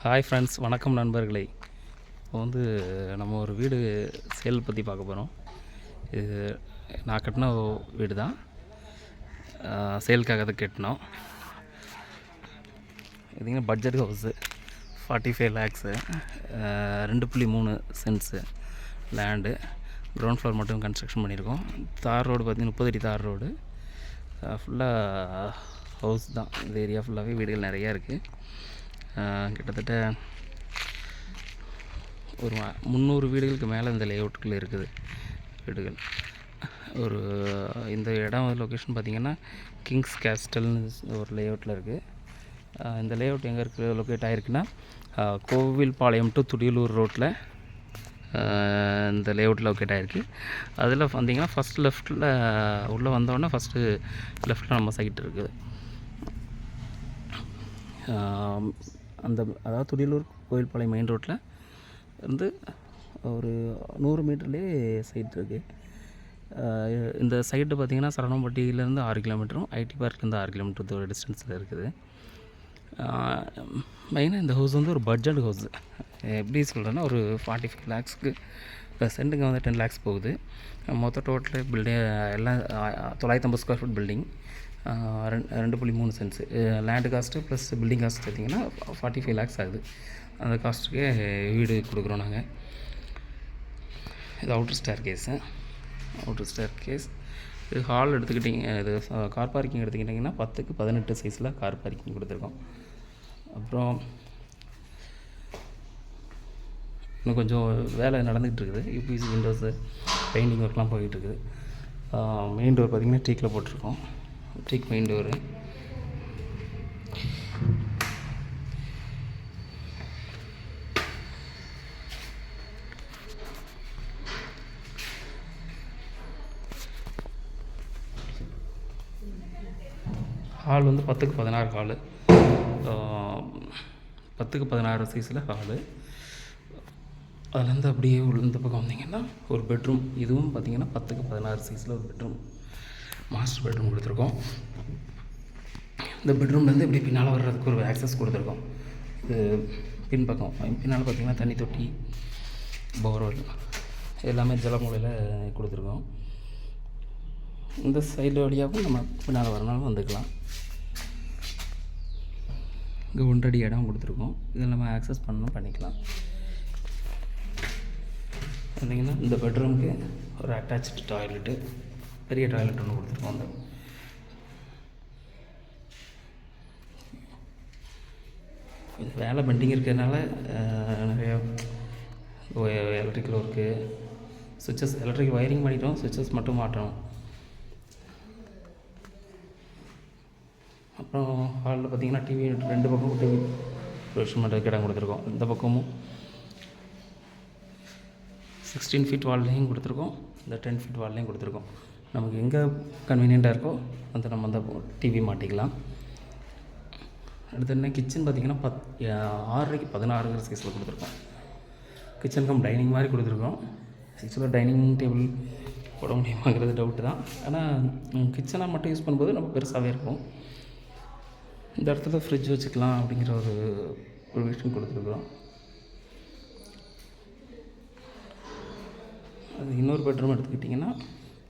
Hi friends, வணக்கம் நண்பர்களே. இப்போ நம்ம ஒரு வீடு சேல் பற்றி பார்க்க போகிறோம். இது நான் கட்டின வீடு தான், சேலுக்காக தான் கட்டினோம். இதுங்க budget house, 45 lakhs, 2.3 cents land, ground floor மட்டும் கன்ஸ்ட்ரக்ஷன் பண்ணியிருக்கோம். தார் ரோடு பார்த்திங்கன்னா 30 அடி தார் ரோடு. ஃபுல்லாக ஹவுஸ் தான். இந்த ஏரியா ஃபுல்லாகவே வீடுகள் நிறையா இருக்குது. கிட்டத்தட்ட ஒரு 300 வீடுகளுக்கு மேலே இந்த லேஅவுட்டுக்குள்ளே இருக்குது வீடுகள். இந்த இடம் லொக்கேஷன் பார்த்திங்கன்னா கிங்ஸ் கேஸ்டல்னு ஒரு லேஅவுட்டில் இருக்குது. இந்த லேஅவுட் எங்கே இருக்குது லொக்கேட் ஆகிருக்குன்னா, கோவில்பாளையம் டு துடியலூர் ரோட்டில் இந்த லேஅவுட் லொக்கேட் ஆகிருக்கு. அதில் பார்த்திங்கன்னா ஃபஸ்ட் லெஃப்ட்டில் உள்ளே வந்தோடனே ஃபஸ்ட்டு லெஃப்ட்டில் நம்ம சைட் இருக்குது. அதாவது துடியலூர் கோவில்பாளையம் மெயின் ரோட்டில் இருந்து ஒரு 100 மீட்டர்லேயே சைட் இருக்குது. இந்த சைட்டு பார்த்திங்கன்னா சரவணம்பட்டியிலேருந்து 6 கிலோமீட்டரும், ஐடி பார்க்லேருந்து 6 கிலோமீட்டர் தூர டிஸ்டன்ஸில் இருக்குது. மெயினாக இந்த ஹவுஸ் ஒரு பட்ஜெட் ஹவுஸ். எப்படி சொல்கிறேன்னா, ஒரு 45 லேக்ஸுக்கு சென்ட்டுங்க 10 லேக்ஸ் போகுது. மொத்தம் டோட்டல் பில்டிங் எல்லாம் 950 square feet building, 2.3 cents land cost plus building cost பார்த்திங்கன்னா 45 லேக்ஸ் ஆகுது. அந்த காஸ்ட்டுக்கே வீடு கொடுக்குறோம் நாங்கள். இது அவுட்டர் ஸ்டேர் கேஸ். இது ஹால் எடுத்துக்கிட்டிங்க, இது கார் பார்க்கிங் எடுத்துக்கிட்டிங்கன்னா 10க்கு 18 சைஸில் கார் பார்க்கிங் கொடுத்துருக்கோம். அப்புறம் இன்னும் கொஞ்சம் வேலை நடந்துகிட்டு இருக்குது. யூபிசி விண்டோஸு பெயிண்டிங் ஒர்க்லாம் போயிட்டுருக்குது. மெயின் டோர் பார்த்திங்கன்னா டீக்கில் போட்டிருக்கோம். டீக் மெயின் டோரு. ஹால் 10க்கு 16 ஹாலு, 10க்கு 16 சைஸில் ஹாலு. அதுலேருந்து அப்படியே இந்த பக்கம் வந்தீங்கன்னா ஒரு பெட்ரூம். இதுவும் பார்த்திங்கன்னா 10க்கு 16 சைஸில் ஒரு பெட்ரூம், மாஸ்டர் பெட்ரூம் கொடுத்துருக்கோம். இந்த பெட்ரூம்லேருந்து இப்படி பின்னால் வர்றதுக்கு ஒரு ஆக்சஸ் கொடுத்துருக்கோம். இது பின்பக்கம் பின்னால் பார்த்திங்கன்னா தண்ணி தொட்டி, போர்வெல் எல்லாமே ஜலமூலையில் கொடுத்துருக்கோம். இந்த சைடு வழியாகவும் நம்ம பின்னால் வரனாலும் வந்துக்கலாம். இங்கே 1 அடி இடம் கொடுத்துருக்கோம். இதில் நம்ம ஆக்சஸ் பண்ணிக்கலாம். பார்த்திங்கன்னா இந்த பெட்ரூமுக்கு ஒரு அட்டாச்சு டாய்லெட்டு, பெரிய டாய்லெட் ஒன்று கொடுத்துருக்கோம். அந்த கொஞ்சம் வேலை பெண்டிங் இருக்கிறதுனால நிறைய எலக்ட்ரிக்கல் ஒர்க்கு, எலக்ட்ரிக்கல் ஒயரிங் பண்ணிட்டோம், சுவிட்சஸ் மட்டும் மாட்டோம். அப்புறம் ஹாலில் பார்த்திங்கன்னா டிவி 2 பக்கம் டிவி ப்ரொவிஷன் பண்ணுறதுக்கு இடம் கொடுத்துருக்கோம். இந்த பக்கமும் 16 ஃபீட் வால்லையும் கொடுத்துருக்கோம், இந்த 10 ஃபீட் வால்லையும் கொடுத்துருக்கோம். நமக்கு எங்கே கன்வீனியண்ட்டாக இருக்கோ நம்ம அந்த டிவி மாட்டிக்கலாம். அடுத்து என்ன, கிச்சன் பார்த்திங்கன்னா 6க்கு 16 சைஸில் கொடுத்துருக்கோம். கிச்சன் கம் டைனிங் மாதிரி கொடுத்துருக்கோம். ஆக்சுவலாக டைனிங் டேபிள் போட முடியுமாங்கிறது டவுட்டு தான். ஆனால் கிச்சனாக மட்டும் யூஸ் பண்ணும்போது நம்ம பெருசாகவே இருக்கும். இந்த இடத்துல ஃப்ரிட்ஜ் வச்சுக்கலாம் அப்படிங்கிற ஒரு விஷயம் கொடுத்துருக்குறோம். அது இன்னொரு பெட்ரூம் எடுத்துக்கிட்டிங்கன்னா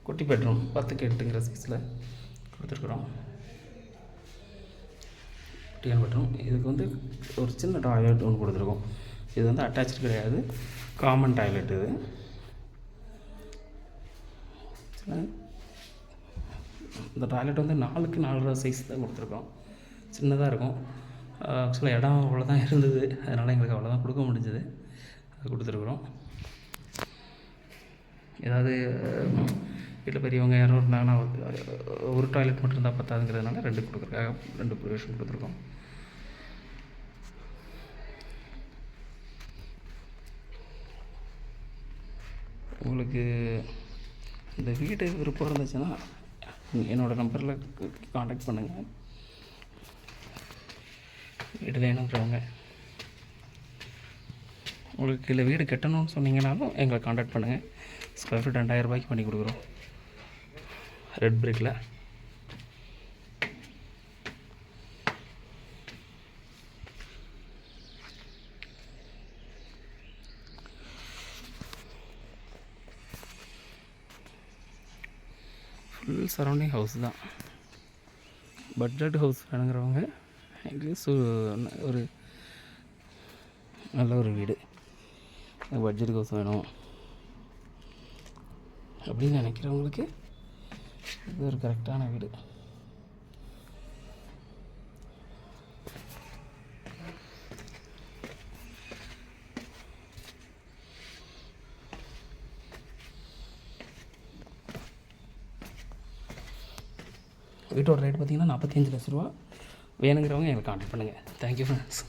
குட்டி பெட்ரூம் 10க்கு 8 சைஸில் கொடுத்துருக்குறோம். குட்டியான பெட்ரூம். இதுக்கு ஒரு சின்ன டாய்லெட் ஒன்று கொடுத்துருக்கோம். இது அட்டாச்சு கிடையாது, காமன் டாய்லெட். இது இந்த டாய்லெட் 4க்கு 4.5 சைஸ் தான் கொடுத்துருக்கோம். சின்னதாக இருக்கும். ஆக்சுவலாக இடம் அவ்வளோதான் இருந்தது, அதனால் எங்களுக்கு அவ்வளோதான் கொடுக்க முடிஞ்சது, அது கொடுத்துருக்குறோம். ஏதாவது வீட்டில் பெரியவங்க யாரும் இருந்தாங்கன்னா ஒரு டாய்லெட் மட்டும் இருந்தால் பத்தாதுங்கிறதுனால 2 கொடுக்குறதுக்காக 2 ப்ரொவிஷன் கொடுத்துருக்கோம். உங்களுக்கு இந்த வீடு விருப்பம் இருந்துச்சுன்னா என்னோடய நம்பரில் காண்டாக்ட் பண்ணுங்கள். வீடு வேணுங்கிறவங்க, உங்களுக்கு இல்லை வீடு கட்டணும்னு சொன்னீங்கன்னாலும் எங்களை காண்டாக்ட் பண்ணுங்கள். ஸ்கொயர் ஃபீட் 2000 ரூபாய்க்கு பண்ணி கொடுக்குறோம், ரெட் பிரிக்கில். ஃபுல் சரௌண்டிங் ஹவுஸ் தான். பட்ஜெட் ஹவுஸ் வேணுங்கிறவங்க எங்களுக்கு ஒரு நல்ல ஒரு வீடு, பட்ஜெட் ஹவுஸ் வேணும் அப்படின்னு நினைக்கிறவங்களுக்கு இது ஒரு கரெக்டான வீடு. வீட்டோட ரேட் பார்த்திங்கன்னா 45 லட்ச ரூபா. வேணுங்கிறவங்க எங்களுக்கு கான்டாக்ட் பண்ணுங்கள். Thank you friends.